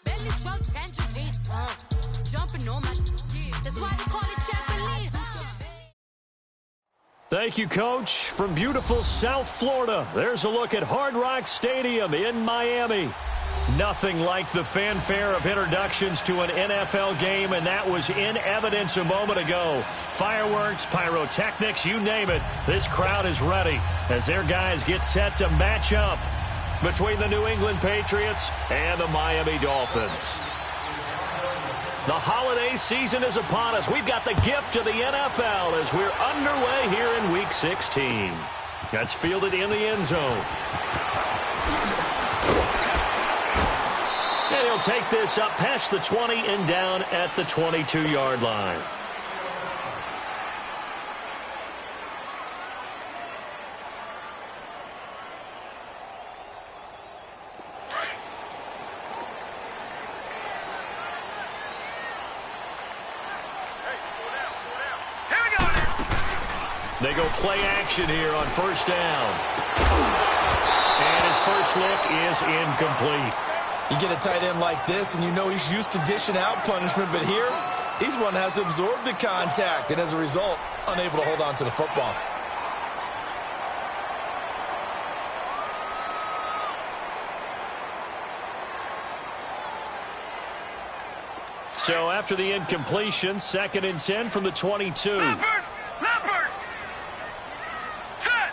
Belly truck, tangerine, jumping on my, that's why they call it trampoline. Thank you, Coach. From beautiful South Florida, there's a look at Hard Rock Stadium in Miami. Nothing like the fanfare of introductions to an NFL game, and that was in evidence a moment ago. Fireworks, pyrotechnics, you name it. This crowd is ready as their guys get set to match up between the New England Patriots and the Miami Dolphins. The holiday season is upon us. We've got the gift of the NFL as we're underway here in Week 16. That's fielded in the end zone. And he'll take this up past the 20 and down at the 22-yard line. They go play action here on first down. And his first look is incomplete. You get a tight end like this, and you know he's used to dishing out punishment, but here, he's one that has to absorb the contact, and as a result, unable to hold on to the football. So after the incompletion, 2nd and 10 from the 22. Leopard! Set!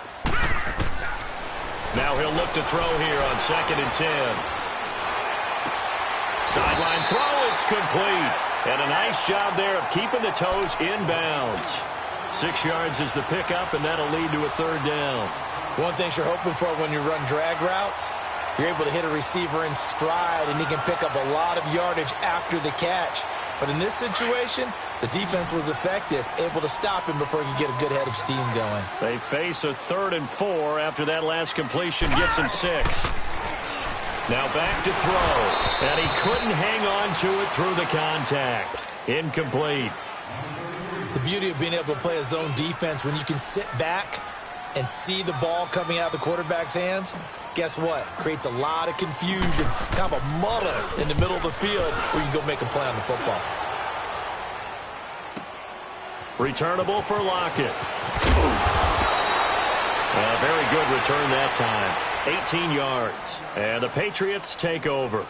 Now he'll look to throw here on 2nd and 10. Sideline throw, it's complete. And a nice job there of keeping the toes in bounds. 6 yards is the pickup, and that'll lead to a 3rd down. One thing you're hoping for when you run drag routes, you're able to hit a receiver in stride, and he can pick up a lot of yardage after the catch. But in this situation, the defense was effective, able to stop him before he could get a good head of steam going. They face a 3rd and 4 after that last completion gets him 6. Now back to throw, and he couldn't hang on to it through the contact. Incomplete. The beauty of being able to play a zone defense when you can sit back and see the ball coming out of the quarterback's hands, guess what? Creates a lot of confusion, kind of a muddle in the middle of the field where you can go make a play on the football. Returnable for Lockett. A very good return that time. 18 yards. And the Patriots take over.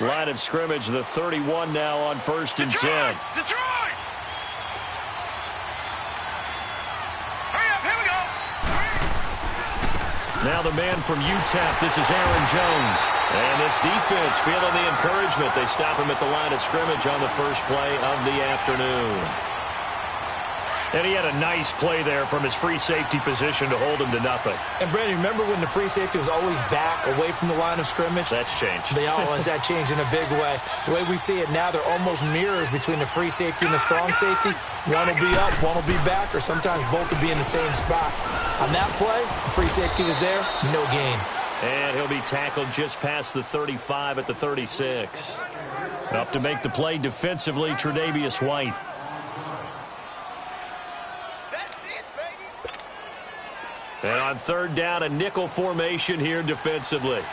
Line of scrimmage, the 31 now on 1st and 10. Detroit! Hurry up, here we go! Now the man from UTEP, this is Aaron Jones. And this defense feeling the encouragement. They stop him at the line of scrimmage on the first play of the afternoon. And he had a nice play there from his free safety position to hold him to nothing. And, Brandon, remember when the free safety was always back away from the line of scrimmage? That's changed. They always that changed in a big way. The way we see it now, they're almost mirrors between the free safety and the strong safety. One will be up, one will be back, or sometimes both will be in the same spot. On that play, the free safety was there, no gain. And he'll be tackled just past the 35 at the 36. Up to make the play defensively, Tre'Davious White. And on 3rd down, a nickel formation here defensively.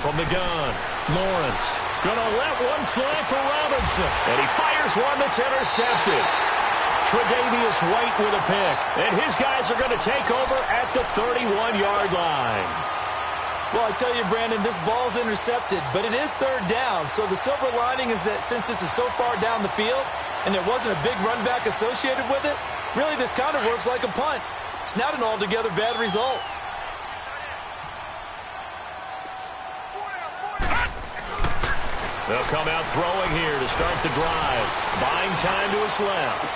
From the gun, Lawrence gonna let one fly for Robinson. And he fires one that's intercepted. Tre'Davious White with a pick. And his guys are going to take over at the 31-yard line. Well, I tell you, Brandon, this ball's intercepted, but it is 3rd down. So the silver lining is that since this is so far down the field and there wasn't a big run back associated with it, really this kind of works like a punt. It's not an altogether bad result. They'll come out throwing here to start the drive. Buying time to his left.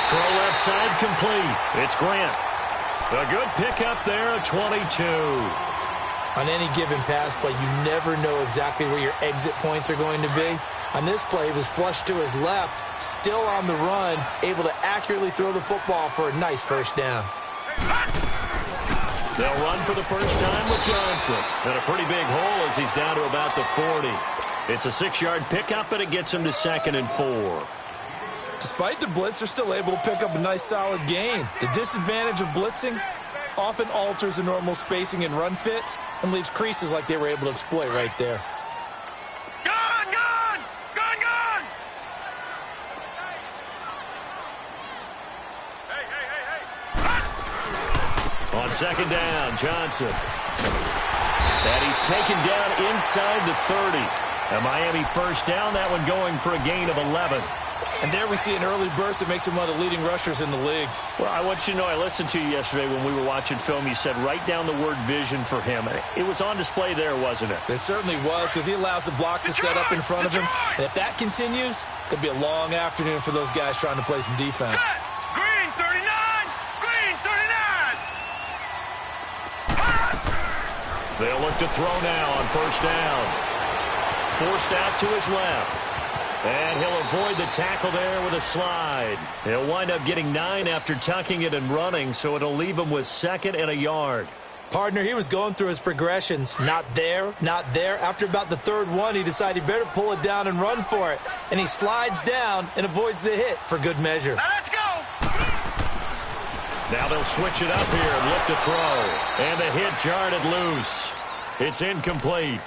Throw left side complete. It's Grant. A good pickup there at 22. On any given pass play, you never know exactly where your exit points are going to be. On this play, he was flushed to his left, still on the run, able to accurately throw the football for a nice first down. They'll run for the first time with Johnson. And a pretty big hole as he's down to about the 40. It's a 6-yard pickup, and it gets him to 2nd and 4. Despite the blitz, they're still able to pick up a nice solid gain. The disadvantage of blitzing often alters the normal spacing and run fits and leaves creases like they were able to exploit right there. Gone! Gone! Gone! Gone! Hey! On 2nd down, Johnson. And he's taken down inside the 30. A Miami first down, that one going for a gain of 11. And there we see an early burst that makes him one of the leading rushers in the league. Well, I want you to know, I listened to you yesterday when we were watching film. You said write down the word vision for him. It was on display there, wasn't it? It certainly was, because he allows the blocks to set up in front of him. And if that continues, it'll be a long afternoon for those guys trying to play some defense. Set! Green 39! Green 39! They'll look to throw now on first down. Forced out to his left. And he'll avoid the tackle there with a slide. He'll wind up getting 9 after tucking it and running, so it'll leave him with 2nd and a yard. Partner, he was going through his progressions. Not there, not there. After about the 3rd one, he decided he better pull it down and run for it. And he slides down and avoids the hit for good measure. Now let's go! Now they'll switch it up here and look to throw. And the hit jarred it loose. It's incomplete.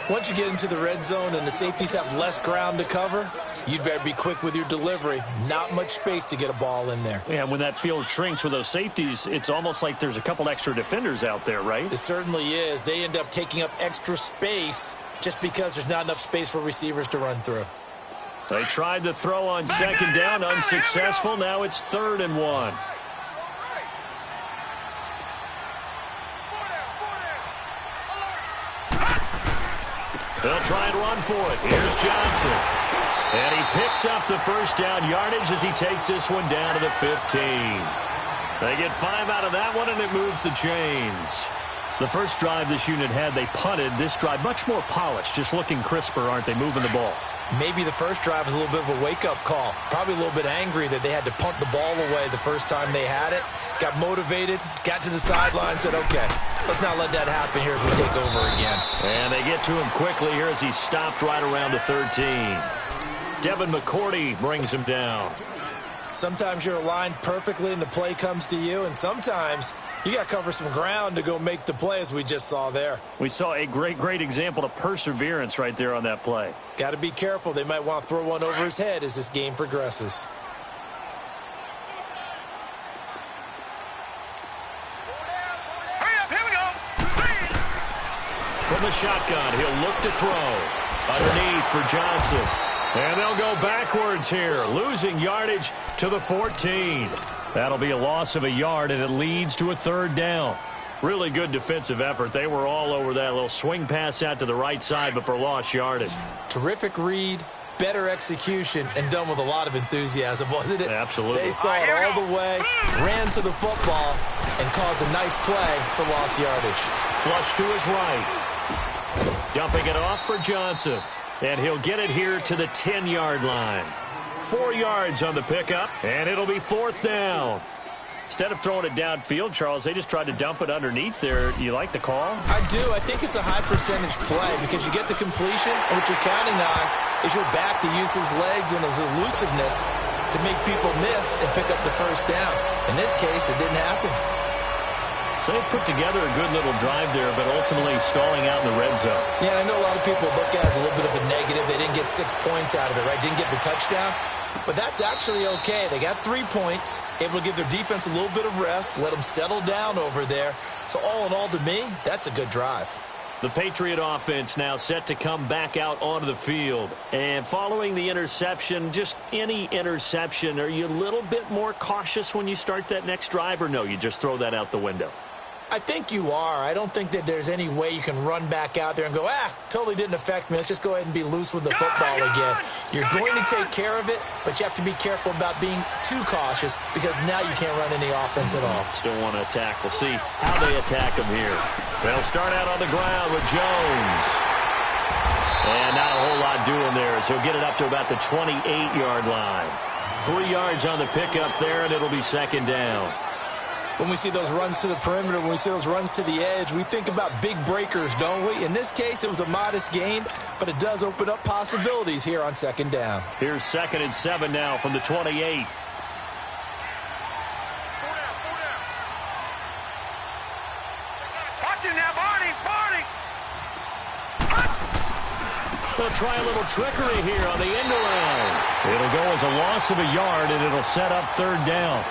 Once you get into the red zone and the safeties have less ground to cover, you'd better be quick with your delivery. Not much space to get a ball in there. Yeah, when that field shrinks with those safeties, it's almost like there's a couple extra defenders out there, right? It certainly is. They end up taking up extra space just because there's not enough space for receivers to run through. They tried to throw on 2nd down, unsuccessful. Now it's 3rd and 1. They'll try and run for it. Here's Johnson. And he picks up the first down yardage as he takes this one down to the 15. They get 5 out of that one, and it moves the chains. The first drive this unit had, they punted. This drive, much more polished, just looking crisper, aren't they, moving the ball? Maybe the first drive was a little bit of a wake-up call. Probably a little bit angry that they had to punt the ball away the first time they had it. Got motivated, got to the sideline, said, okay, let's not let that happen here as we take over again. And they get to him quickly here as he's stopped right around the 13. Devin McCourty brings him down. Sometimes you're aligned perfectly and the play comes to you, and sometimes you got to cover some ground to go make the play, as we just saw there. We saw a great example of perseverance right there on that play. Got to be careful. They might want to throw one over his head as this game progresses. Hurry up, here we go! From the shotgun, he'll look to throw. Underneath for Johnson. And they'll go backwards here, losing yardage to the 14. That'll be a loss of a yard, and it leads to a 3rd down. Really good defensive effort. They were all over that little swing pass out to the right side, but for lost yardage. Terrific read, better execution, and done with a lot of enthusiasm, wasn't it? Absolutely. They saw it all the way, ran to the football, and caused a nice play for lost yardage. Flush to his right. Dumping it off for Johnson. And he'll get it here to the 10-yard line. 4 yards on the pickup, and it'll be 4th down. Instead of throwing it downfield, Charles, they just tried to dump it underneath there. You like the call? I do. I think it's a high-percentage play because you get the completion, and what you're counting on is your back to use his legs and his elusiveness to make people miss and pick up the first down. In this case, it didn't happen. So they put together a good little drive there, but ultimately stalling out in the red zone. Yeah, I know a lot of people look at it as a little bit of a negative. They didn't get 6 points out of it, right? Didn't get the touchdown. But that's actually okay. They got 3 points, able to give their defense a little bit of rest, let them settle down over there. So all in all, to me, that's a good drive. The Patriot offense now set to come back out onto the field. And following the interception, just any interception, are you a little bit more cautious when you start that next drive, or no, you just throw that out the window? I think you are. I don't think that there's any way you can run back out there and go, totally didn't affect me. Let's just go ahead and be loose with the football again. You're going to take care of it, but you have to be careful about being too cautious because now you can't run any offense at all. Still want to attack. We'll see how they attack him here. They'll start out on the ground with Jones. And not a whole lot doing there as he'll get it up to about the 28-yard line. 3 yards on the pickup there, and it'll be second down. When we see those runs to the perimeter, when we see those runs to the edge, we think about big breakers, don't we? In this case, it was a modest gain, but it does open up possibilities here on second down. Here's 2nd and 7 now from the 28. Watch it now, Barney. They'll try a little trickery here on the end around. It'll go as a loss of a yard, and it'll set up third down.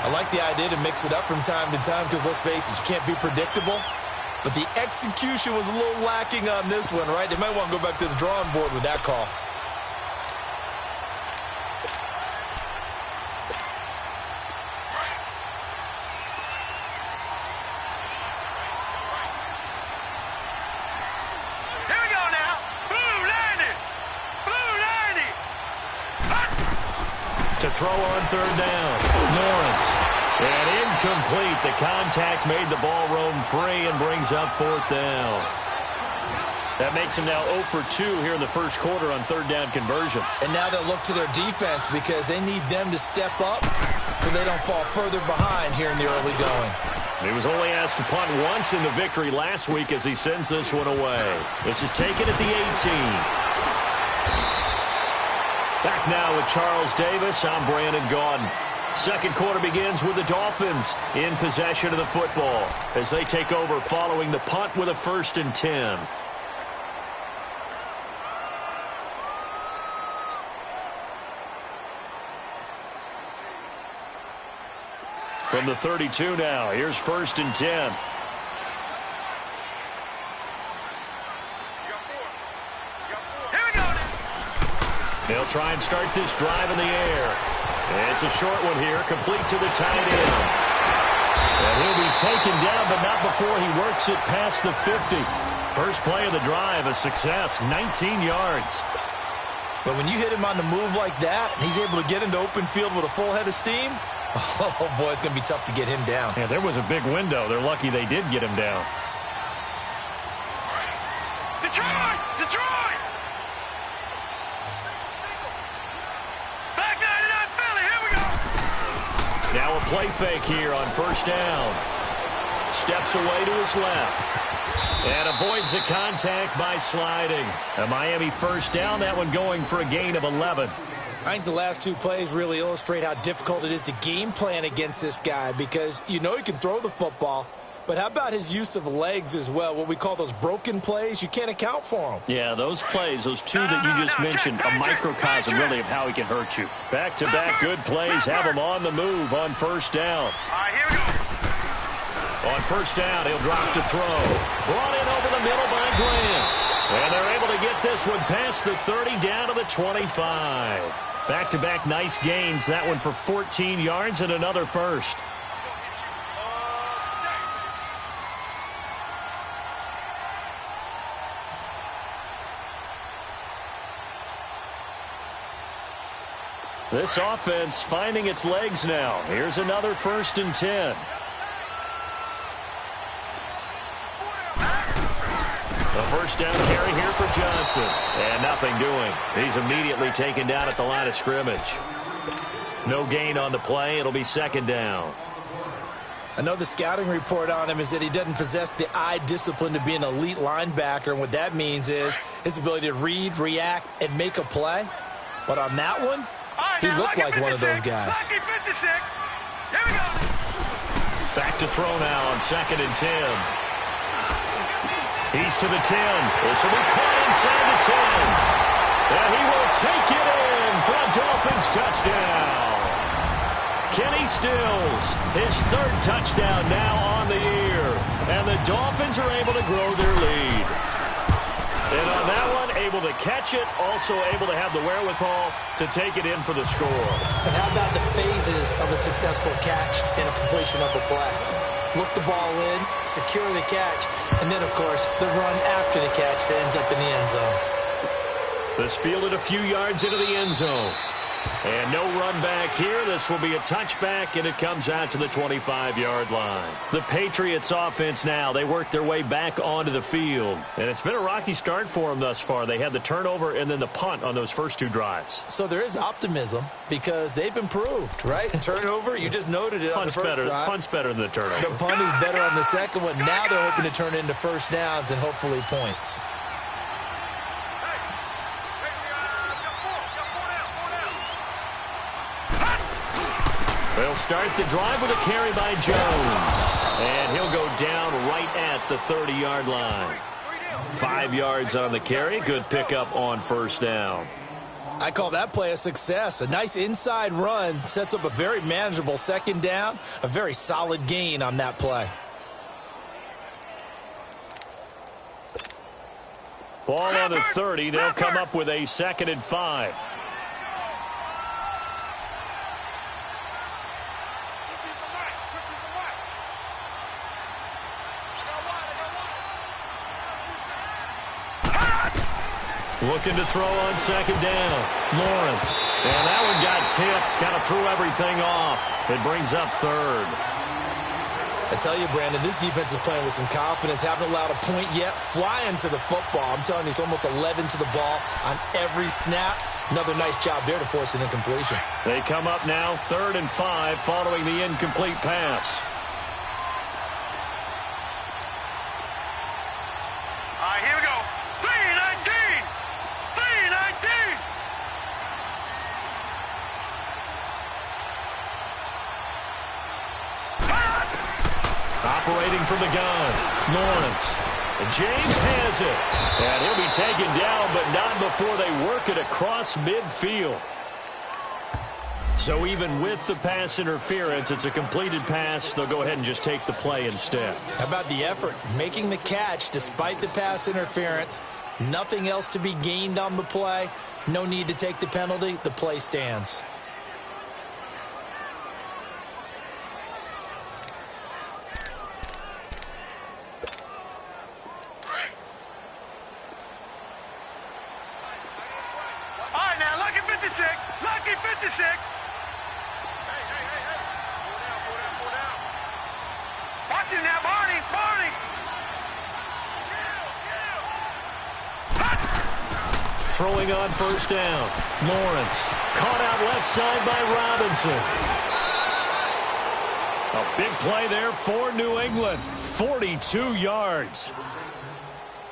I like the idea to mix it up from time to time because, let's face it, you can't be predictable. But the execution was a little lacking on this one, right? They might want to go back to the drawing board with that call. Here we go now. Blue 90. To throw on third down. Lawrence. And incomplete. The contact made the ball roam free and brings up fourth down. That makes them now 0 for 2 here in the first quarter on third down conversions. And now they'll look to their defense because they need them to step up so they don't fall further behind here in the early going. He was only asked to punt once in the victory last week as he sends this one away. This is taken at the 18. Back now with Charles Davis. I'm Brandon Gaudin. Second quarter begins with the Dolphins in possession of the football as they take over following the punt with a 1st and 10. From the 32 now, here's 1st and 10. They'll try and start this drive in the air. It's a short one here, complete to the tight end. And he'll be taken down, but not before he works it past the 50. First play of the drive, a success, 19 yards. But when you hit him on the move like that, and he's able to get into open field with a full head of steam, oh boy, it's going to be tough to get him down. Yeah, there was a big window. They're lucky they did get him down. Detroit! Back 99 Philly, here we go! Now a play fake here on first down. Steps away to his left. And avoids the contact by sliding. A Miami first down, that one going for a gain of 11. I think the last 2 plays really illustrate how difficult it is to game plan against this guy because you know he can throw the football, but how about his use of legs as well? What we call those broken plays, you can't account for them. Yeah, those plays, those 2 that you just mentioned, a microcosm really of how he can hurt you. Back-to-back good plays have him on the move on first down. All right, here we go. On first down, he'll drop to throw. Brought in over the middle by Graham. And they're able to get this one past the 30 down to the 25. Back-to-back nice gains. That one for 14 yards and another first. This offense finding its legs now. Here's another 1st and 10. A first down carry here for Johnson. And nothing doing. He's immediately taken down at the line of scrimmage. No gain on the play. It'll be second down. I know the scouting report on him is that he doesn't possess the eye discipline to be an elite linebacker. And what that means is his ability to read, react, and make a play. But on that one, he looked like one of those guys. Here we go. Back to throw now on 2nd and 10. He's to the 10. This will be caught inside the 10. And he will take it in for a Dolphins touchdown. Kenny Stills, his 3rd touchdown now on the year. And the Dolphins are able to grow their lead. And on that one, able to catch it, also able to have the wherewithal to take it in for the score. And how about the phases of a successful catch and a completion of a play? look the ball in, secure the catch, and then, of course, the run after the catch that ends up in the end zone. This fielded a few yards into the end zone. And no run back here. This will be a touchback, and it comes out to the 25-yard line. The Patriots offense now, they work their way back onto the field. And it's been a rocky start for them thus far. They had the turnover and then the punt on those first two drives. So there is optimism because they've improved, right? Turnover, you just noted it on the first drive. Punt's better than the turnover. The punt is better on the second one. Now they're hoping to turn into first downs and hopefully points. They'll start the drive with a carry by Jones. And he'll go down right at the 30-yard line. 5 yards on the carry. Good pickup on first down. I call that play a success. A nice inside run sets up a very manageable second down. A very solid gain on that play. Ball on the 30. They'll come up with a 2nd and 5. Looking to throw on second down. Lawrence. And that one got tipped. Kind of threw everything off. It brings up 3rd. I tell you, Brandon, this defense is playing with some confidence. Haven't allowed a point yet. Flying to the football. I'm telling you, it's almost 11 to the ball on every snap. Another nice job there to force an incompletion. They come up now 3rd and 5 following the incomplete pass. All right, here we go. 3-19. 3-19. Operating from the gun, Lawrence. James has it. And he'll be taken down, but not before they work it across midfield. So even with the pass interference, it's a completed pass. They'll go ahead and just take the play instead. How about the effort? Making the catch despite the pass interference. Nothing else to be gained on the play. No need to take the penalty. The play stands. All right, now, lucky 56. Lucky 56. Watch him now, Barney. Barney. Throwing on first down. Lawrence. Caught out left side by Robinson. A big play there for New England. 42 yards.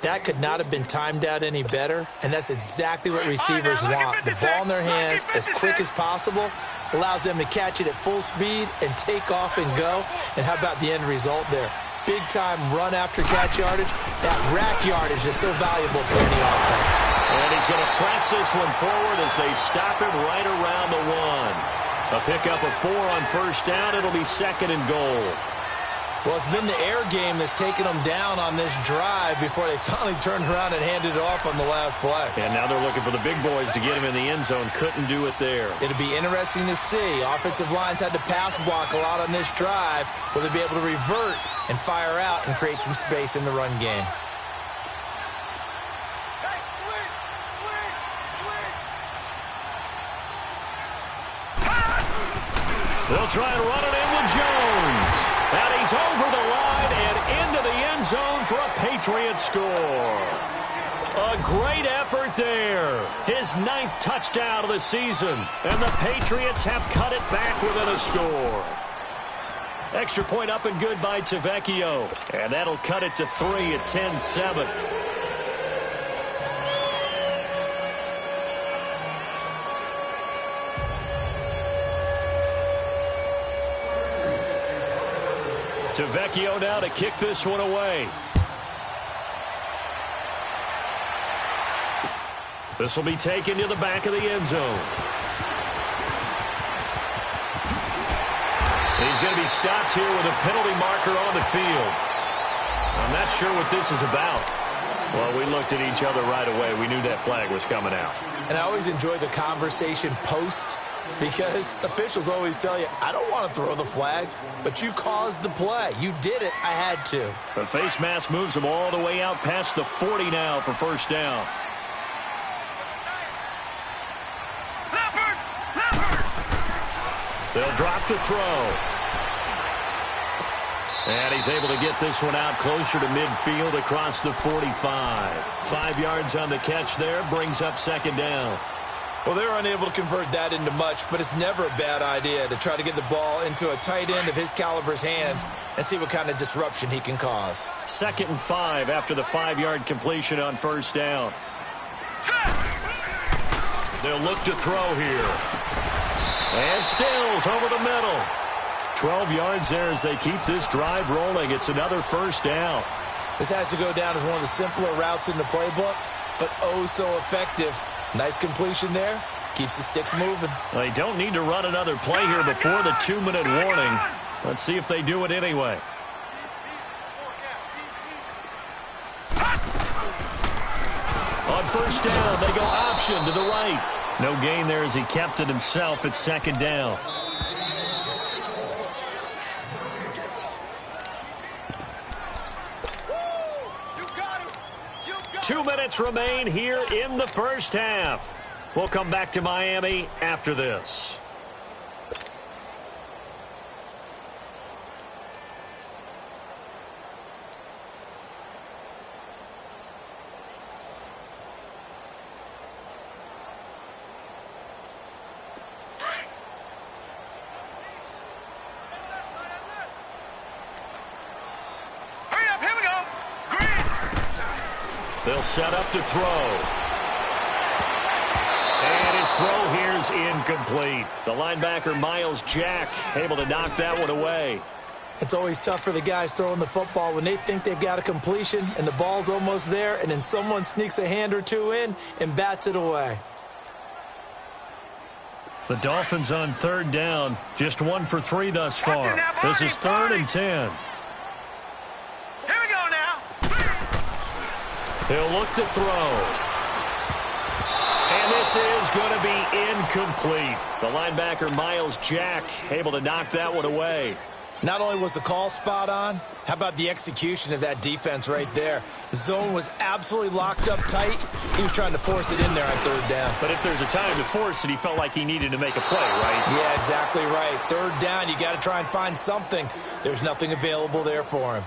That could not have been timed out any better, and that's exactly what receivers want. The ball in their hands as quick as possible allows them to catch it at full speed and take off and go. And how about the end result there? Big-time run after catch yardage. That rack yardage is so valuable for any offense. And he's going to press this one forward as they stop him right around the 1. A pickup of 4 on first down. It'll be 2nd and goal. Well, it's been the air game that's taken them down on this drive before they finally turned around and handed it off on the last play. And now they're looking for the big boys to get him in the end zone. Couldn't do it there. It'll be interesting to see. Offensive lines had to pass block a lot on this drive. Will they be able to revert and fire out and create some space in the run game? They'll try and run it in with Jones. And he's over the line and into the end zone for a Patriots score. A great effort there. His 9th touchdown of the season. And the Patriots have cut it back within a score. Extra point up and good by Tavecchio. And that'll cut it to 3 at 10-7. Tavecchio now to kick this one away. This will be taken to the back of the end zone. He's going to be stopped here with a penalty marker on the field. I'm not sure what this is about. Well, we looked at each other right away. We knew that flag was coming out. And I always enjoy the conversation post Because officials always tell you, I don't want to throw the flag, but you caused the play. You did it. I had to. The face mask moves them all the way out past the 40 now for first down. They'll drop to throw. And he's able to get this one out closer to midfield across the 45. 5 yards on the catch there, brings up second down. Well, they're unable to convert that into much, but it's never a bad idea to try to get the ball into a tight end of his caliber's hands and see what kind of disruption he can cause. 2nd and 5 after the 5-yard completion on first down. They'll look to throw here. And Stills over the middle. 12 yards there as they keep this drive rolling. It's another first down. This has to go down as one of the simpler routes in the playbook, but oh so effective. Nice completion there. Keeps the sticks moving. They don't need to run another play here before the 2-minute warning. Let's see if they do it anyway. On first down, they go option to the right. No gain there as he kept it himself at second down. Two minutes remain here in the first half. We'll come back to Miami after this. They'll set up to throw. And his throw here is incomplete. The linebacker, Miles Jack, able to knock that one away. It's always tough for the guys throwing the football when they think they've got a completion and the ball's almost there, and then someone sneaks a hand or two in and bats it away. The Dolphins on third down, just 1 for 3 thus far. This is 3rd and 10. He'll look to throw. And this is going to be incomplete. The linebacker, Miles Jack, able to knock that one away. Not only was the call spot on, how about the execution of that defense right there? The zone was absolutely locked up tight. He was trying to force it in there on third down. But if there's a time to force it, he felt like he needed to make a play, right? Yeah, exactly right. Third down, you got to try and find something. There's nothing available there for him.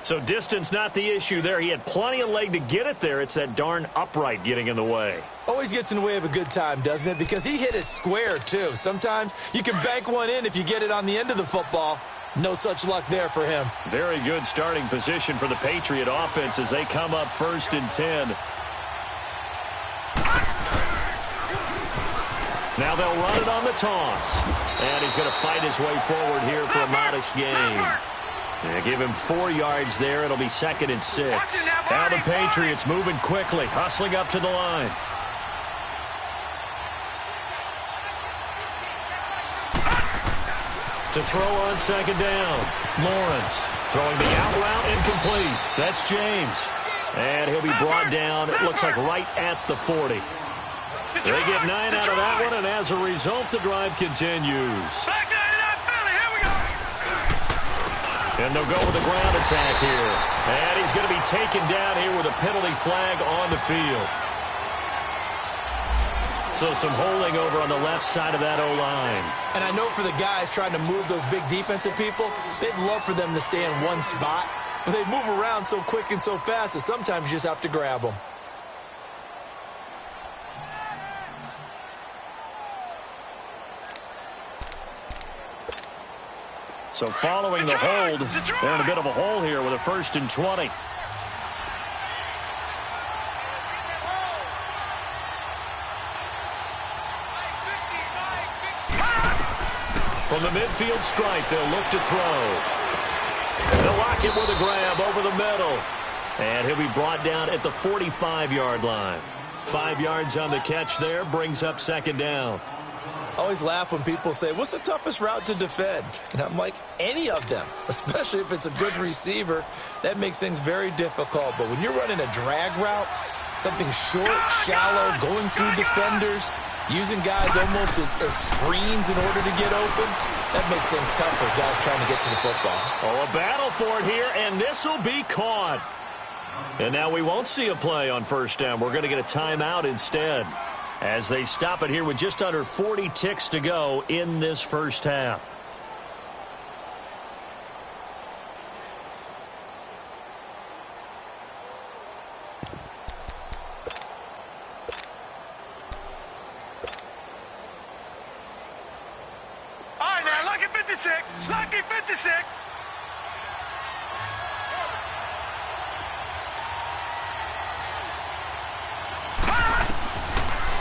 So distance not the issue there. He had plenty of leg to get it there. It's that darn upright getting in the way. Always gets in the way of a good time, doesn't it? Because he hit it square, too. Sometimes you can bank one in if you get it on the end of the football. No such luck there for him. Very good starting position for the Patriot offense as they come up 1st and 10. Now they'll run it on the toss. And he's going to fight his way forward here for a modest gain. Give him 4 yards there. It'll be 2nd and 6. Now the Patriots moving quickly, hustling up to the line. To throw on second down. Lawrence throwing the out route incomplete. That's James. And he'll be brought down, it looks like right at the 40. They get 9 out of that one, and as a result, the drive continues. And they'll go with a ground attack here. And he's going to be taken down here with a penalty flag on the field. So some holding over on the left side of that O-line. And I know for the guys trying to move those big defensive people, they'd love for them to stay in one spot. But they move around so quick and so fast that sometimes you just have to grab them. So following the hold, they're in a bit of a hole here with a 1st and 20. From the midfield stripe, they'll look to throw. They'll lock it with a grab over the middle. And he'll be brought down at the 45-yard line. 5 yards on the catch there, brings up second down. I always laugh when people say, what's the toughest route to defend? And I'm like, any of them, especially if it's a good receiver. That makes things very difficult. But when you're running a drag route, something short, shallow, going through defenders, Using guys almost as screens in order to get open, that makes things tough for guys trying to get to the football. Oh, a battle for it here, and this will be caught. And now we won't see a play on first down. We're going to get a timeout instead as they stop it here with just under 40 ticks to go in this first half. All right, now, lucky 56. Lucky 56.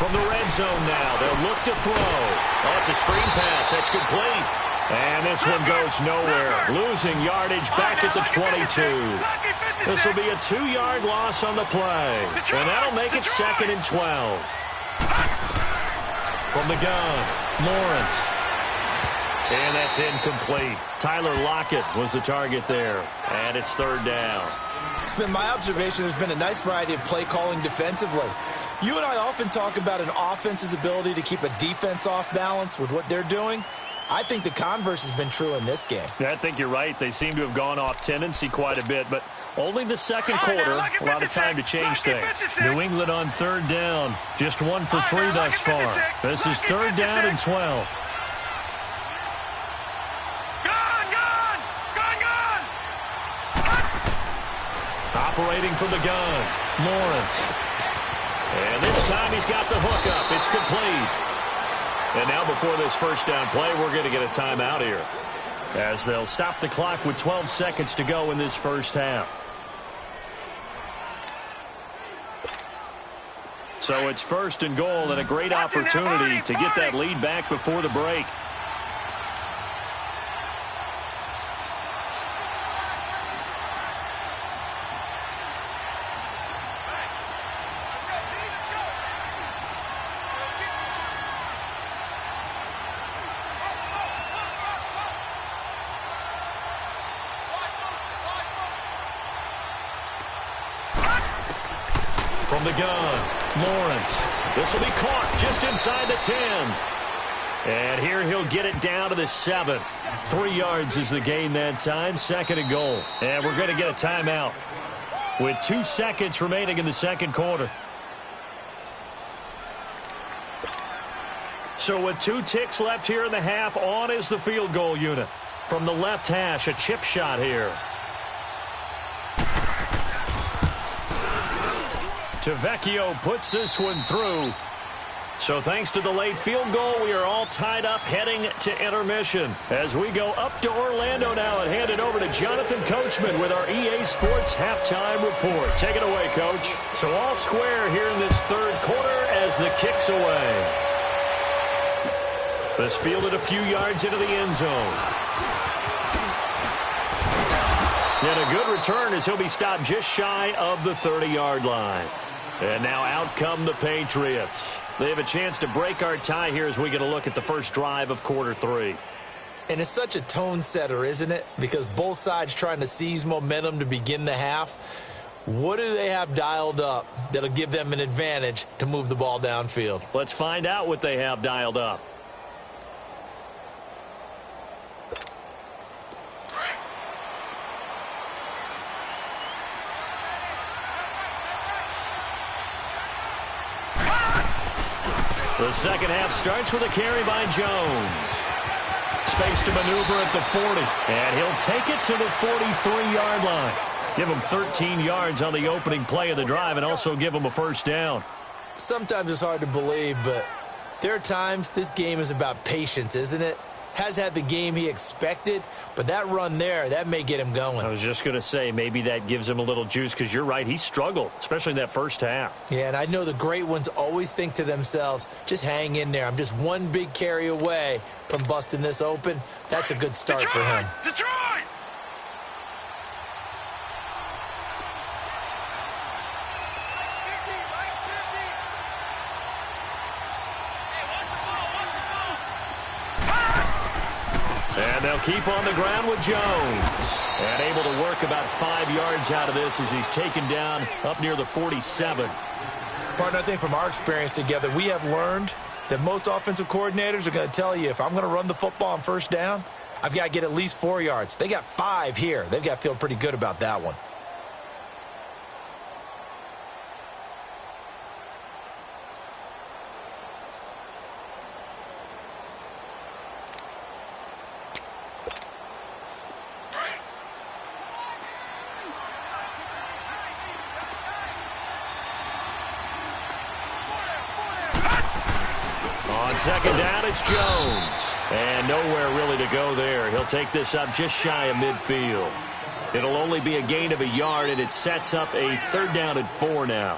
From the red zone now, they'll look to throw. Oh, it's a screen pass. That's complete. And this one goes nowhere. Losing yardage back at the 22. This will be a 2-yard loss on the play. And that'll make it 2nd and 12. From the gun, Lawrence. And that's incomplete. Tyler Lockett was the target there. And it's 3rd down. It's been my observation there's been a nice variety of play calling defensively. You and I often talk about an offense's ability to keep a defense off balance with what they're doing. I think the converse has been true in this game. Yeah, I think you're right. They seem to have gone off tendency quite a bit, but only the second quarter, a lot of time to change things. New England on 3rd down. Just 1 for 3 thus far. This is 3rd down and 12. Operating from the gun, Lawrence. And this time he's got the hook up. It's complete. And now before this first down play, we're going to get a timeout here, as they'll stop the clock with 12 seconds to go in this first half. So it's 1st and goal and a great opportunity to get that lead back before the break. From the gun, Lawrence. This will be caught just inside the 10. And here he'll get it down to the 7. 3 yards is the gain that time. 2nd and goal. And we're going to get a timeout with 2 seconds remaining in the second quarter. So with 2 ticks left here in the half, on is the field goal unit. From the left hash, a chip shot here. Tavecchio puts this one through. So thanks to the late field goal, we are all tied up heading to intermission. As we go up to Orlando now and hand it over to Jonathan Coachman with our EA Sports Halftime Report. Take it away, Coach. So all square here in this 3rd quarter as the kick's away. This fielded a few yards into the end zone. And a good return as he'll be stopped just shy of the 30-yard line. And now out come the Patriots. They have a chance to break our tie here as we get a look at the first drive of quarter 3. And it's such a tone setter, isn't it? Because both sides trying to seize momentum to begin the half. What do they have dialed up that'll give them an advantage to move the ball downfield? Let's find out what they have dialed up. The second half starts with a carry by Jones. Space to maneuver at the 40. And he'll take it to the 43-yard line. Give him 13 yards on the opening play of the drive and also give him a first down. Sometimes it's hard to believe, but there are times this game is about patience, isn't it? Has had the game he expected, but that run there, that may get him going. I was just going to say, maybe that gives him a little juice because you're right, he struggled, especially in that first half. Yeah, and I know the great ones always think to themselves, just hang in there. I'm just one big carry away from busting this open. That's a good start for him. Detroit! And they'll keep on the ground with Jones. And able to work about 5 yards out of this as he's taken down up near the 47. Partner, I think from our experience together, we have learned that most offensive coordinators are going to tell you, if I'm going to run the football on first down, I've got to get at least 4 yards. They got 5 here. They've got to feel pretty good about that one. On second down, it's Jones. And nowhere really to go there. He'll take this up just shy of midfield. It'll only be a gain of a yard, and it sets up a 3rd down and 4 now.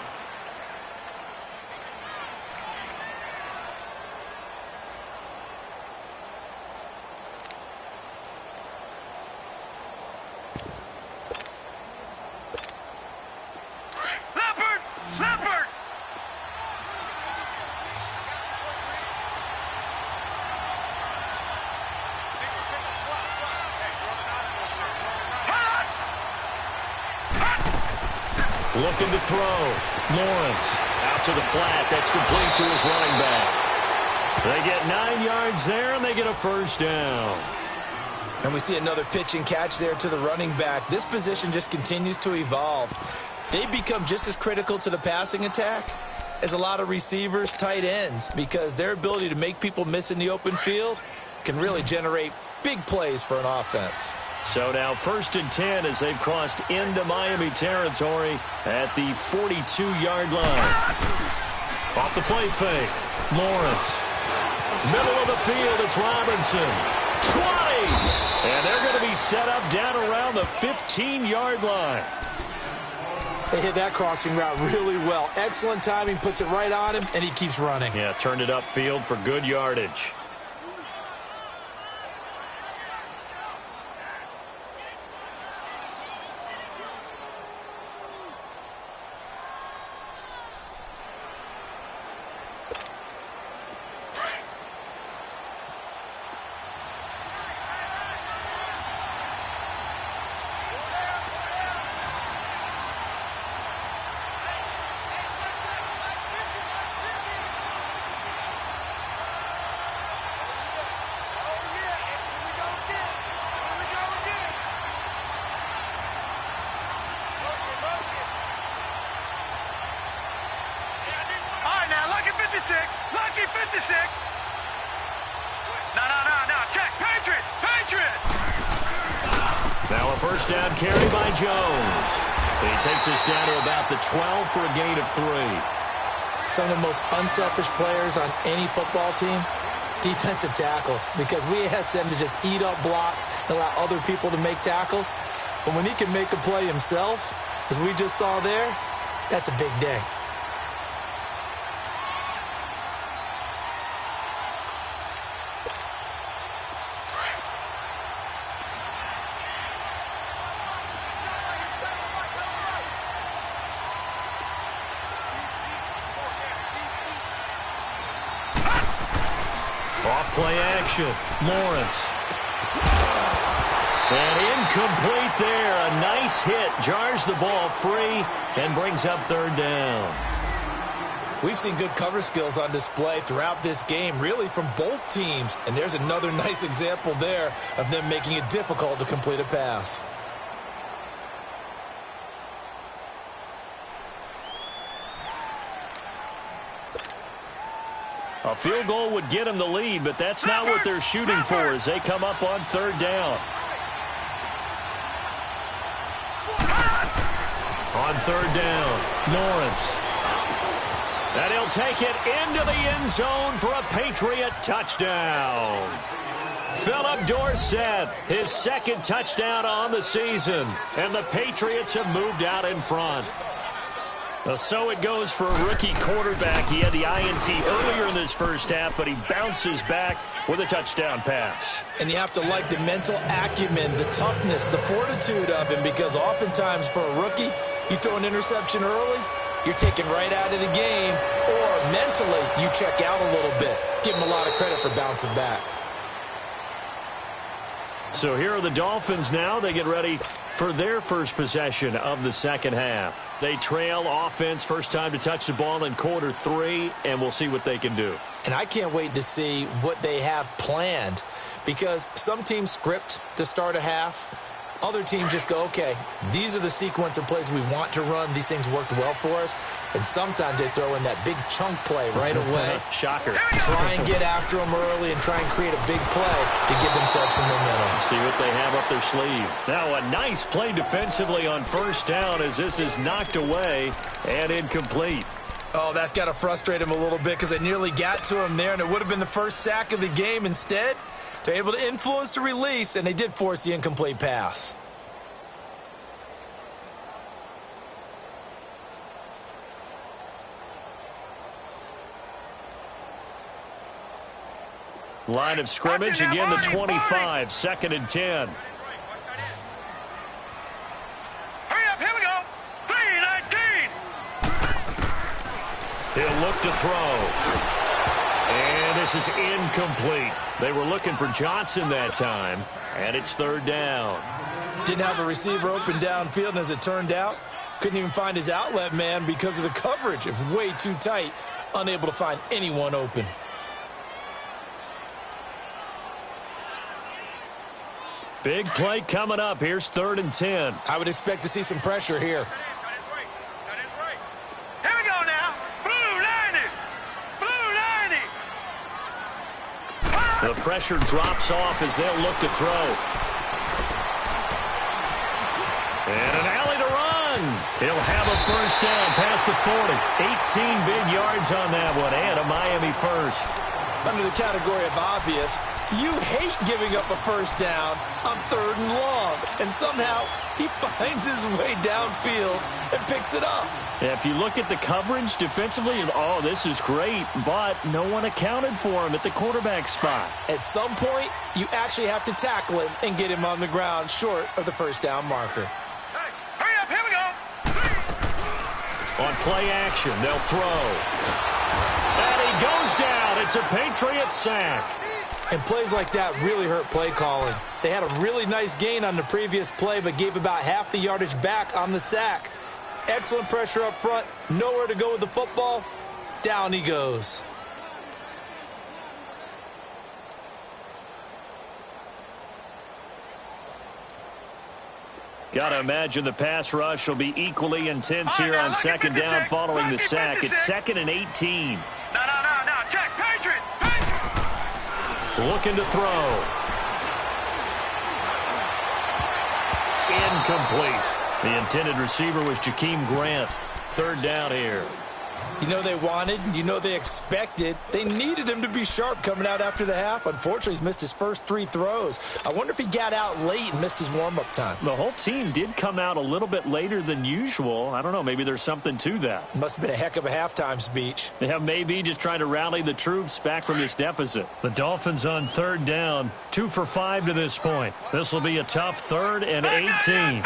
Looking to throw. Lawrence out to the flat. That's complete to his running back. They get 9 yards there, and they get a 1st down. And we see another pitch and catch there to the running back. This position just continues to evolve. They become just as critical to the passing attack as a lot of receivers, tight ends, because their ability to make people miss in the open field can really generate big plays for an offense. So now 1st and 10 as they've crossed into Miami territory at the 42-yard line. Off the play fake. Lawrence. Middle of the field, it's Robinson. 20! And they're going to be set up down around the 15-yard line. They hit that crossing route really well. Excellent timing, puts it right on him, and he keeps running. Yeah, turned it upfield for good yardage. Lucky 56. No. Check. Patriot. Now a 1st down carry by Jones. He takes us down to about the 12 for a gain of 3. Some of the most unselfish players on any football team, defensive tackles, because we ask them to just eat up blocks and allow other people to make tackles. But when he can make a play himself, as we just saw there, that's a big day. Off-play action. Lawrence. And incomplete there. A nice hit. Jars the ball free and brings up 3rd down. We've seen good cover skills on display throughout this game, really from both teams. And there's another nice example there of them making it difficult to complete a pass. A field goal would get them the lead, but that's not what they're shooting for as they come up on 3rd down. On 3rd down, Lawrence. And he'll take it into the end zone for a Patriot touchdown. Philip Dorsett, his 2nd touchdown on the season, and the Patriots have moved out in front. So it goes for a rookie quarterback. He had the INT earlier in this 1st half, but he bounces back with a touchdown pass. And you have to like the mental acumen, the toughness, the fortitude of him, because oftentimes for a rookie, you throw an interception early, you're taken right out of the game, or mentally you check out a little bit. Give him a lot of credit for bouncing back. So here are the Dolphins now. They get ready for their first possession of the second half. They trail offense, first time to touch the ball in quarter 3, and we'll see what they can do. And I can't wait to see what they have planned, because some teams script to start a half. Other teams just go, okay, these are the sequence of plays we want to run. These things worked well for us. And sometimes they throw in that big chunk play right away. Shocker. Try and get after them early and try and create a big play to give themselves some momentum. See what they have up their sleeve. Now a nice play defensively on first down as this is knocked away and incomplete. Oh, that's got to frustrate him a little bit because they nearly got to him there, and it would have been the first sack of the game. Instead, they're able to influence the release, and they did force the incomplete pass. Line of scrimmage, again the 25, 2nd and 10. Hurry up, here we go. 3-19. He'll look to throw. And this is incomplete. They were looking for Johnson that time, and it's 3rd down. Didn't have a receiver open downfield, and as it turned out, couldn't even find his outlet man because of the coverage. It was way too tight, unable to find anyone open. Big play coming up. Here's 3rd and 10. I would expect to see some pressure here. Here we go now. Blue 90. Blue 90. The pressure drops off as they'll look to throw. And an alley to run. He'll have a first down past the 40. 18 big yards on that one, and a Miami first. Under the category of obvious, you hate giving up a first down on 3rd and long. And somehow he finds his way downfield and picks it up. Yeah, if you look at the coverage defensively, oh, this is great, but no one accounted for him at the quarterback spot. At some point, you actually have to tackle him and get him on the ground short of the first down marker. Hey, hurry up, here we go. On play action, they'll throw. And he goes down. It's a Patriot sack. And plays like that really hurt play calling. They had a really nice gain on the previous play, but gave about half the yardage back on the sack. Excellent pressure up front. Nowhere to go with the football. Down he goes. Got to imagine the pass rush will be equally intense here on 2nd down following the sack. It's 2nd and 18. No. Check. Patriot. Looking to throw. Incomplete. The intended receiver was Jakeem Grant. 3rd down here. You know they wanted, you know they expected. They needed him to be sharp coming out after the half. Unfortunately, he's missed his first 3 throws. I wonder if he got out late and missed his warm-up time. The whole team did come out a little bit later than usual. I don't know, maybe there's something to that. Must have been a heck of a halftime speech. Yeah, maybe just trying to rally the troops back from this deficit. The Dolphins on 3rd down, 2 for 5 to this point. This will be a tough 3rd and 18.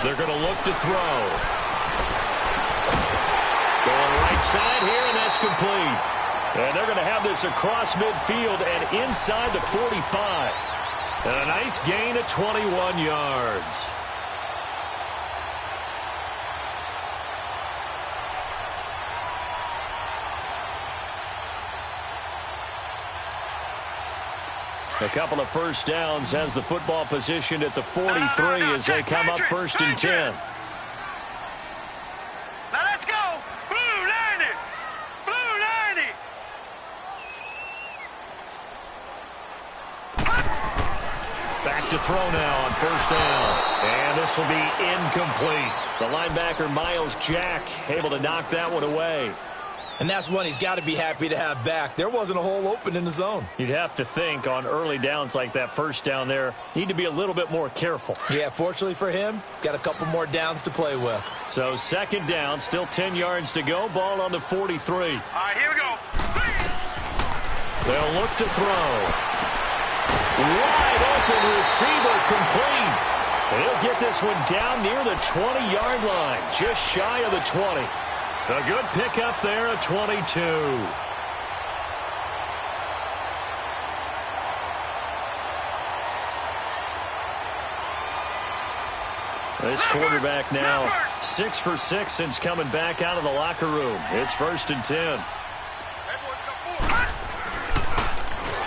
They're going to look to throw. Going right side here, and that's complete. And they're going to have this across midfield and inside the 45. And a nice gain of 21 yards. A couple of first downs has the football positioned at the 43 as they come up 1st and 10. Now let's go. Blue 90. Blue 90. Back to throw now on 1st down. And this will be incomplete. The linebacker, Miles Jack, able to knock that one away. And that's one he's got to be happy to have back. There wasn't a hole open in the zone. You'd have to think on early downs like that 1st down there, need to be a little bit more careful. Yeah, fortunately for him, got a couple more downs to play with. So 2nd down, still 10 yards to go. Ball on the 43. All right, here we go. They'll look to throw. Wide open receiver complete. He'll get this one down near the 20-yard line, just shy of the 20. A good pickup there at 22. This quarterback now 6 for 6 since coming back out of the locker room. It's 1st and 10.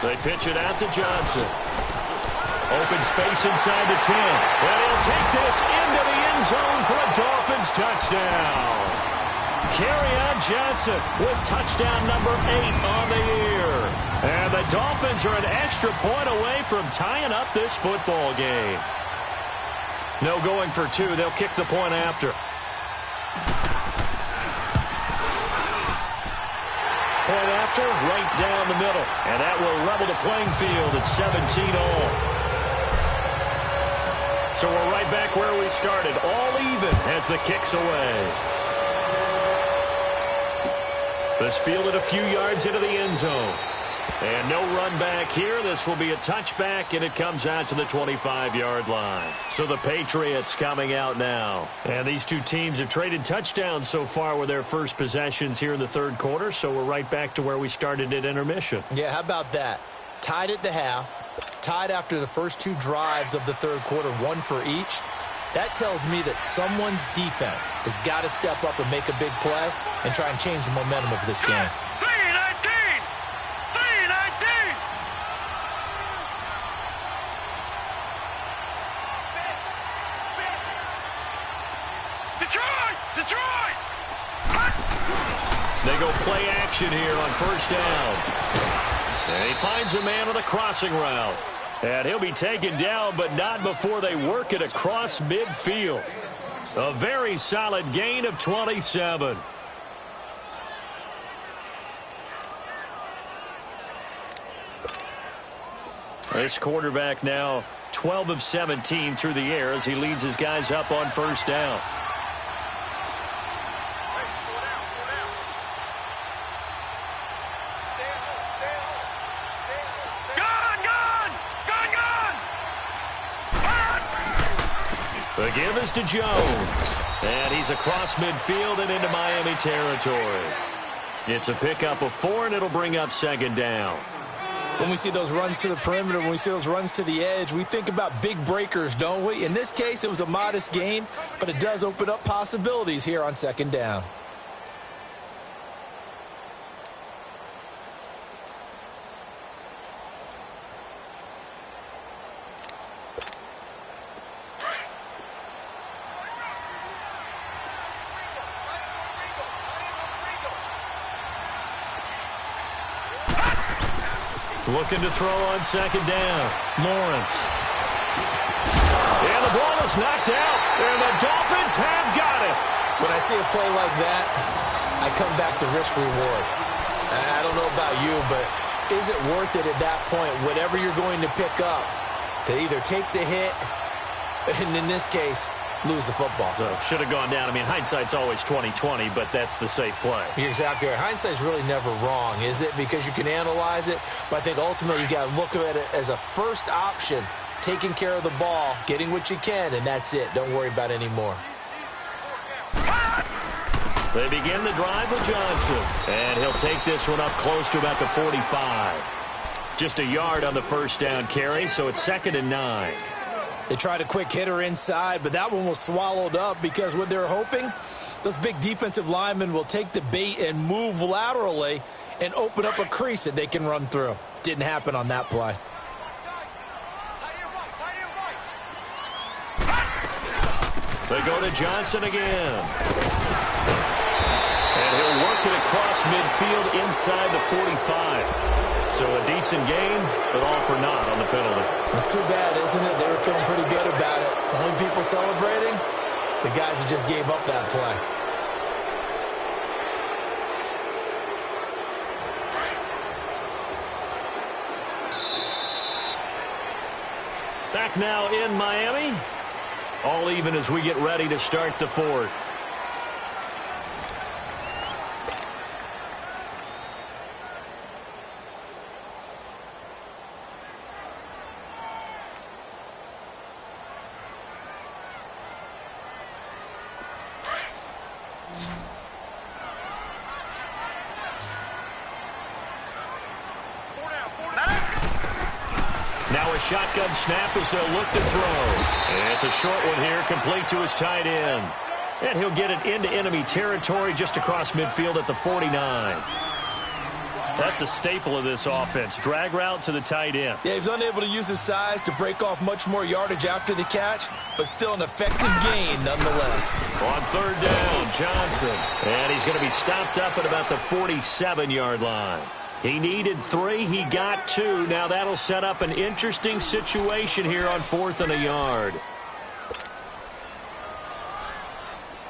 They pitch it out to Johnson. Open space inside the 10. And he'll take this into the end zone for a Dolphins touchdown. Kerryon Johnson with touchdown number 8 on the year. And the Dolphins are an extra point away from tying up this football game. No going for 2. They'll kick the point after. Point after, right down the middle. And that will level the playing field at 17 all. So we're right back where we started. All even as the kick's away. This fielded a few yards into the end zone. And no run back here. This will be a touchback, and it comes out to the 25-yard line. So the Patriots coming out now. And these two teams have traded touchdowns so far with their first possessions here in the third quarter, so we're right back to where we started at intermission. Yeah, how about that? Tied at the half, tied after the first 2 drives of the third quarter, 1 for each. That tells me that someone's defense has got to step up and make a big play and try and change the momentum of this game. Detroit! They go play action here on first down. And he finds a man on the crossing route. And he'll be taken down, but not before they work it across midfield. A very solid gain of 27. This quarterback now 12 of 17 through the air as he leads his guys up on first down. The give is to Jones. And he's across midfield and into Miami territory. It's a pickup of 4, and it'll bring up second down. When we see those runs to the perimeter, when we see those runs to the edge, we think about big breakers, don't we? In this case, it was a modest gain, but it does open up possibilities here on second down. Looking to throw on second down. Lawrence. And the ball is knocked out. And the Dolphins have got it. When I see a play like that, I come back to risk reward. I don't know about you, but is it worth it at that point, whatever you're going to pick up, to either take the hit, and in this case, lose the football? So should have gone down. I mean, hindsight's always 20/20, but that's the safe play. You're exactly right. Hindsight's really never wrong, is it? Because you can analyze it, but I think ultimately you got to look at it as a first option, taking care of the ball, getting what you can, and that's it. Don't worry about any more. They begin the drive with Johnson, and he'll take this one up close to about the 45. Just a yard on the first down carry, so it's 2nd and 9. They tried a quick hitter inside, but that one was swallowed up because what they're hoping, those big defensive linemen will take the bait and move laterally and open up a crease that they can run through. Didn't happen on that play. They go to Johnson again. And he'll work it across midfield inside the 45. So a decent game, but all for naught on the penalty. It's too bad, isn't it? They were feeling pretty good about it. The only people celebrating, the guys who just gave up that play. Back now in Miami. All even as we get ready to start the fourth. Now a shotgun snap as they'll look to throw. And it's a short one here, complete to his tight end. And he'll get it into enemy territory just across midfield at the 49. That's a staple of this offense. Drag route to the tight end. Yeah, he was unable to use his size to break off much more yardage after the catch, but still an effective gain nonetheless. On third down, Johnson. And he's going to be stopped up at about the 47-yard line. He needed 3. He got 2. Now that'll set up an interesting situation here on 4th and a yard.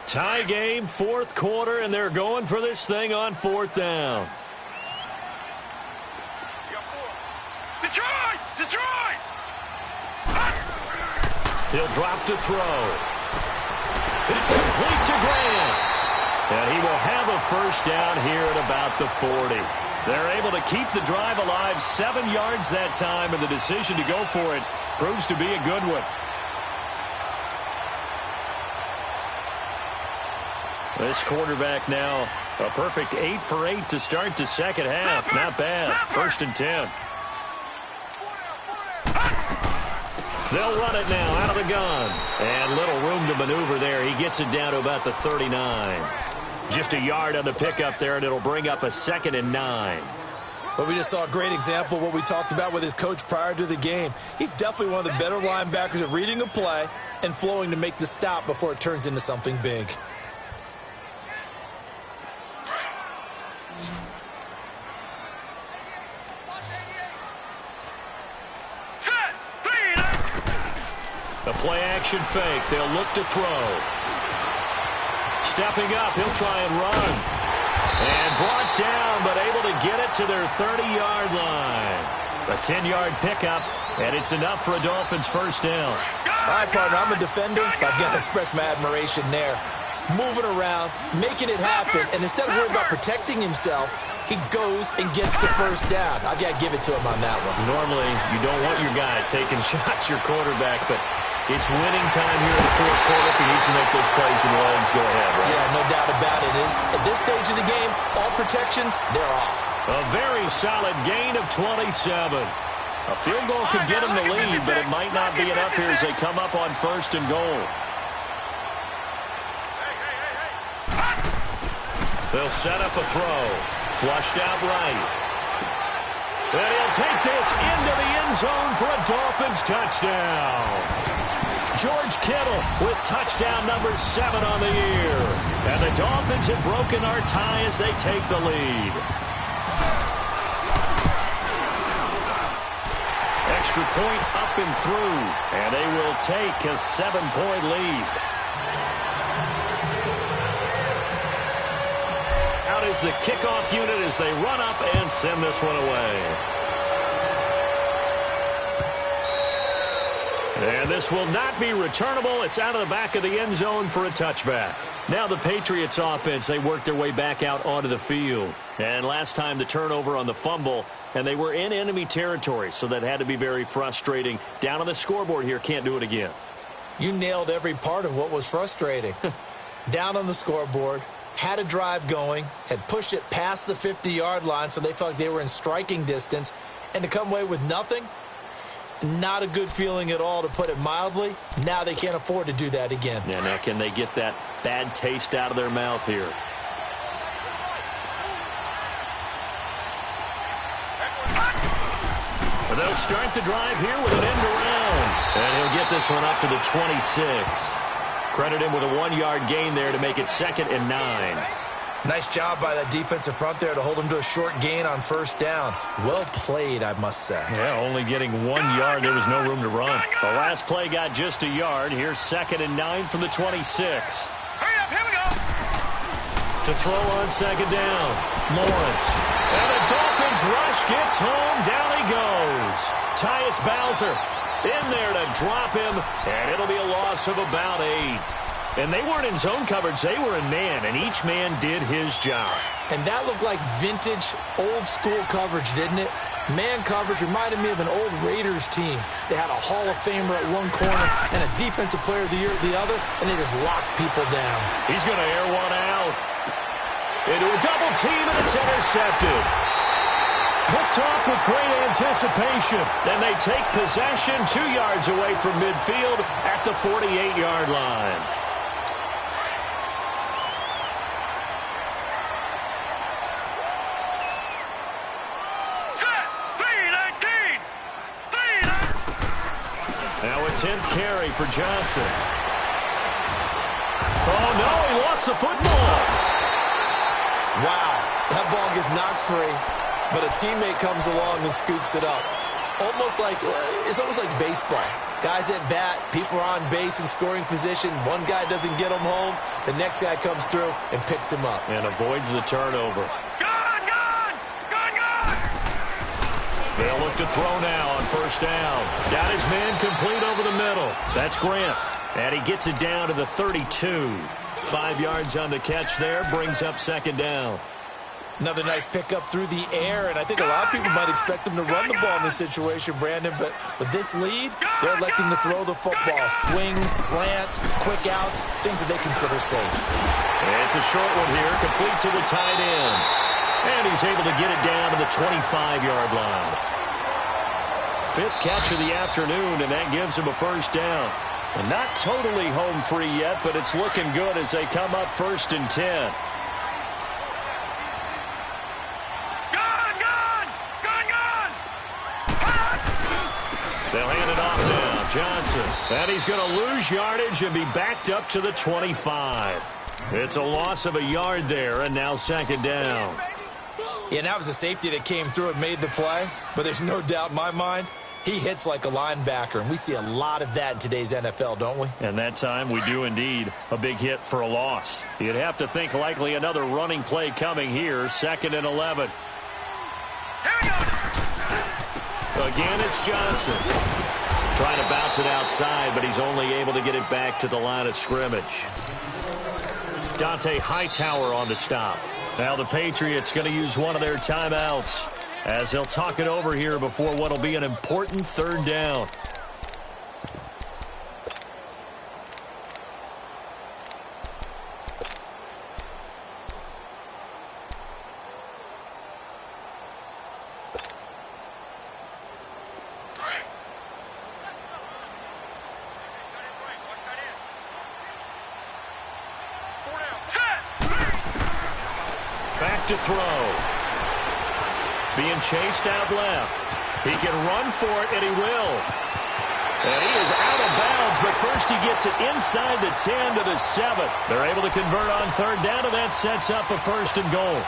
Tie game, 4th quarter, and they're going for this thing on 4th down. Detroit! Detroit! He'll drop to throw. It's complete to Grant. And he will have a first down here at about the 40. They're able to keep the drive alive, 7 yards that time, and the decision to go for it proves to be a good one. This quarterback now a perfect 8 for 8 to start the second half. Not bad. 1st and 10. They'll run it now out of the gun. And little room to maneuver there. He gets it down to about the 39. Just a yard on the pickup there, and it'll bring up a 2nd and 9. Well, we just saw a great example of what we talked about with his coach prior to the game. He's definitely one of the better linebackers at reading a play and flowing to make the stop before it turns into something big. A play-action fake. They'll look to throw. Stepping up, he'll try and run. And brought down, but able to get it to their 30-yard line. A 10-yard pickup, and it's enough for a Dolphins first down. All right, partner, I'm a defender, but I've got to express my admiration there. Moving around, making it happen, and instead of worrying about protecting himself, he goes and gets the first down. I've got to give it to him on that one. Normally, you don't want your guy taking shots, your quarterback, but it's winning time here in the 4th quarter if he needs to make those plays when the Lions go ahead, right? Yeah, no doubt about it. At this stage of the game, all protections, they're off. A very solid gain of 27. A field goal could get him the lead, but it might not be enough here as they come up on 1st and goal. They'll set up a throw. Flushed out right. And he'll take this into the end zone for a Dolphins touchdown. George Kittle with touchdown number 7 on the year. And the Dolphins have broken our tie as they take the lead. Extra point up and through. And they will take a 7-point lead. Out is the kickoff unit as they run up and send this one away. And this will not be returnable. It's out of the back of the end zone for a touchback. Now the Patriots offense, they worked their way back out onto the field. And last time the turnover on the fumble, and they were in enemy territory, so that had to be very frustrating. Down on the scoreboard here, can't do it again. You nailed every part of what was frustrating. Down on the scoreboard, had a drive going, had pushed it past the 50-yard line so they felt like they were in striking distance, and to come away with nothing, not a good feeling at all, to put it mildly. Now they can't afford to do that again. Yeah, now can they get that bad taste out of their mouth here? But they'll start the drive here with an end around. And he'll get this one up to the 26. Credit him with a 1-yard gain there to make it 2nd and 9. Nice job by that defensive front there to hold him to a short gain on first down. Well played, I must say. Yeah, only getting 1 yard. There was no room to run. The last play got just a yard. Here's 2nd and 9 from the 26. Hurry up, here we go. To throw on 2nd down, Lawrence. And the Dolphins rush gets home. Down he goes. Tyus Bowser in there to drop him, and it'll be a loss of about 8. And they weren't in zone coverage. They were in man, and each man did his job. And that looked like vintage, old-school coverage, didn't it? Man coverage reminded me of an old Raiders team. They had a Hall of Famer at one corner and a Defensive Player of the Year at the other, and they just locked people down. He's going to air one out. Into a double team, and it's intercepted. Picked off with great anticipation. Then they take possession 2 yards away from midfield at the 48-yard line. Now a 10th carry for Johnson. Oh, no, he lost the football. Wow, that ball gets knocked free, but a teammate comes along and scoops it up. It's almost like baseball. Guys at bat, people are on base in scoring position. One guy doesn't get him home. The next guy comes through and picks him up. And avoids the turnover. They'll look to throw now on first down. Got his man complete over the middle. That's Grant. And he gets it down to the 32. 5 yards on the catch there. Brings up second down. Another nice pickup through the air, and I think a lot of people might expect them to run the ball in this situation, Brandon, but with this lead, they're electing to throw the football. Swings, slants, quick outs, things that they consider safe. It's a short one here, complete to the tight end. And he's able to get it down to the 25-yard line. 5th catch of the afternoon, and that gives him a first down. And not totally home free yet, but it's looking good as they come up 1st and 10. They'll hand it off now. Johnson. And he's going to lose yardage and be backed up to the 25. It's a loss of a yard there, and now second down. Yeah, that was a safety that came through and made the play, but there's no doubt in my mind, he hits like a linebacker, and we see a lot of that in today's NFL, don't we? And that time we do indeed. A big hit for a loss. You'd have to think likely another running play coming here. 2nd and 11. Again, it's Johnson. Trying to bounce it outside, but he's only able to get it back to the line of scrimmage. Dante Hightower on the stop. Now the Patriots going to use one of their timeouts as they'll talk it over here before what will be an important 3rd down. Back to throw. Being chased out left. He can run for it, and he will. And he is out of bounds, but first he gets it inside the 10 to the 7. They're able to convert on 3rd down, and that sets up a 1st and goal.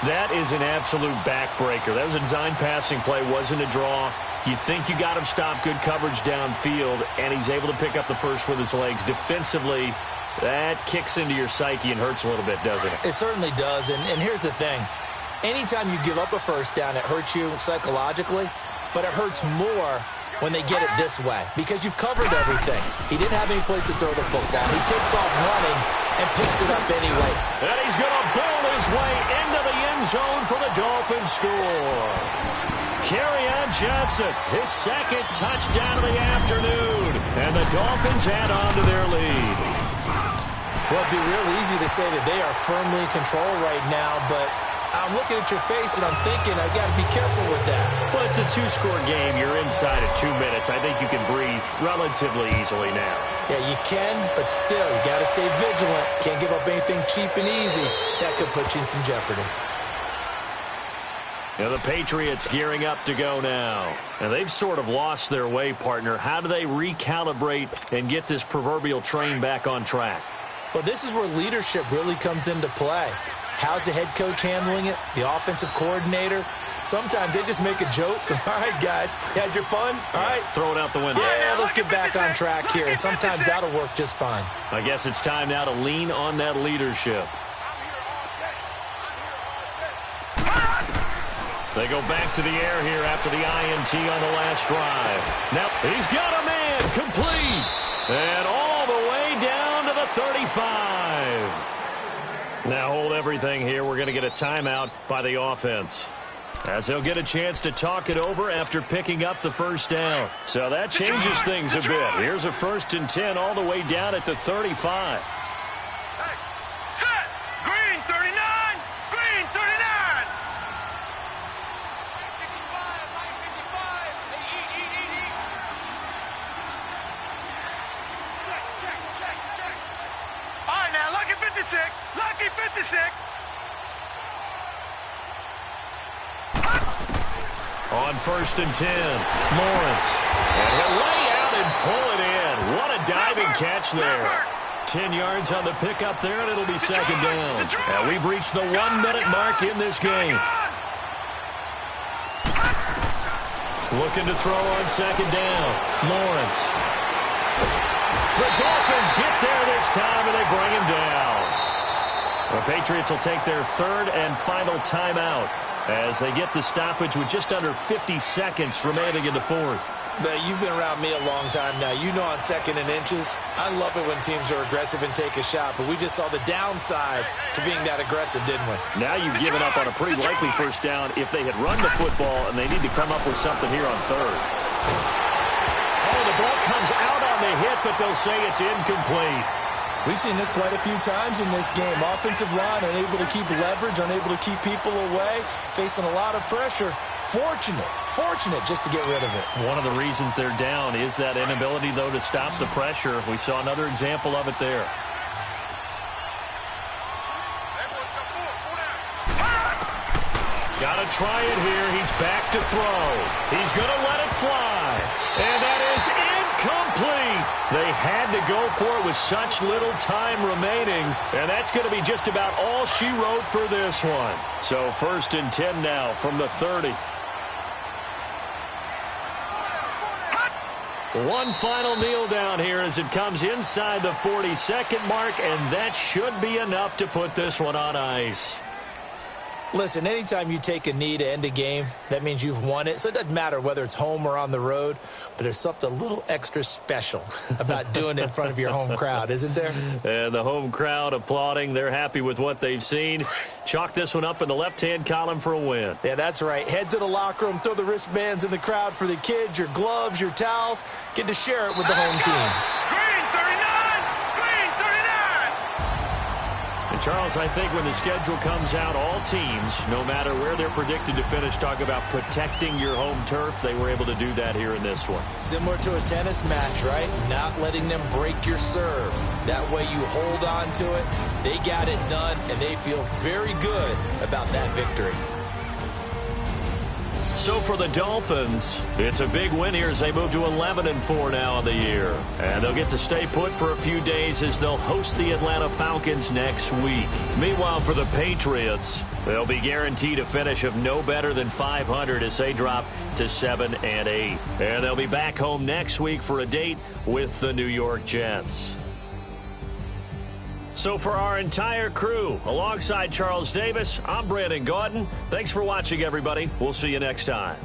That is an absolute backbreaker. That was a design passing play, wasn't a draw. You think you got him stopped, good coverage downfield, and he's able to pick up the first with his legs. Defensively, that kicks into your psyche and hurts a little bit, doesn't it? It certainly does, and here's the thing. Anytime you give up a first down, it hurts you psychologically, but it hurts more when they get it this way because you've covered everything. He didn't have any place to throw the football. He takes off running and picks it up anyway. And he's going to bowl his way into the end zone for the Dolphins score. Kerryon Johnson, his 2nd touchdown of the afternoon, and the Dolphins add on to their lead. Well, it'd be real easy to say that they are firmly in control right now, but I'm looking at your face and I'm thinking I got to be careful with that. Well, it's a 2-score game. You're inside at 2 minutes. I think you can breathe relatively easily now. Yeah, you can, but still, you got to stay vigilant. Can't give up anything cheap and easy. That could put you in some jeopardy. Now the Patriots gearing up to go now. And they've sort of lost their way, partner. How do they recalibrate and get this proverbial train back on track? Well, this is where leadership really comes into play. How's the head coach handling it? The offensive coordinator? Sometimes they just make a joke. All right, guys, you had your fun? All right. Throw it out the window. Yeah, let's get back on track here. And sometimes that'll work just fine. I guess it's time now to lean on that leadership. They go back to the air here after the INT on the last drive. Now, he's got a man complete. And all the way down to the 35. Now hold everything here. We're going to get a timeout by the offense, as they'll get a chance to talk it over after picking up the first down. So that changes things a bit. Here's a 1st and 10 all the way down at the 35. Set! Green 39! Green 39! On 1st and 10, Lawrence. And he'll lay out and pull it in. What a diving catch there. 10 yards on the pickup there, and it'll be second down. And we've reached the 1-minute mark in this game. Looking to throw on second down. Lawrence. The Dolphins get there this time, and they bring him down. The Patriots will take their third and final timeout as they get the stoppage with just under 50 seconds remaining in the fourth. But you've been around me a long time now. You know on second and inches, I love it when teams are aggressive and take a shot. But we just saw the downside to being that aggressive, didn't we? Now you've given up on a pretty likely first down if they had run the football and they need to come up with something here on third. Oh, the ball comes out on the hit, but they'll say it's incomplete. We've seen this quite a few times in this game. Offensive line unable to keep leverage, unable to keep people away, facing a lot of pressure. Fortunate just to get rid of it. One of the reasons they're down is that inability, though, to stop the pressure. We saw another example of it there. Got to try it here. He's back to throw. He's going to let it fly. And that is incomplete. They had to go for it with such little time remaining. And that's going to be just about all she wrote for this one. So 1st and 10 now from the 30. One final kneel down here as it comes inside the 40-second mark. And that should be enough to put this one on ice. Listen, anytime you take a knee to end a game, that means you've won it. So it doesn't matter whether it's home or on the road, but there's something a little extra special about doing it in front of your home crowd, isn't there? And the home crowd applauding. They're happy with what they've seen. Chalk this one up in the left-hand column for a win. Yeah, that's right. Head to the locker room, throw the wristbands in the crowd for the kids, your gloves, your towels. Get to share it with the home team. Charles, I think when the schedule comes out, all teams, no matter where they're predicted to finish, talk about protecting your home turf. They were able to do that here in this one. Similar to a tennis match, right? Not letting them break your serve. That way you hold on to it. They got it done, and they feel very good about that victory. So for the Dolphins, it's a big win here as they move to 11-4 now in the year. And they'll get to stay put for a few days as they'll host the Atlanta Falcons next week. Meanwhile, for the Patriots, they'll be guaranteed a finish of no better than 500 as they drop to 7-8. And they'll be back home next week for a date with the New York Jets. So for our entire crew, alongside Charles Davis, I'm Brandon Gaudin. Thanks for watching, everybody. We'll see you next time.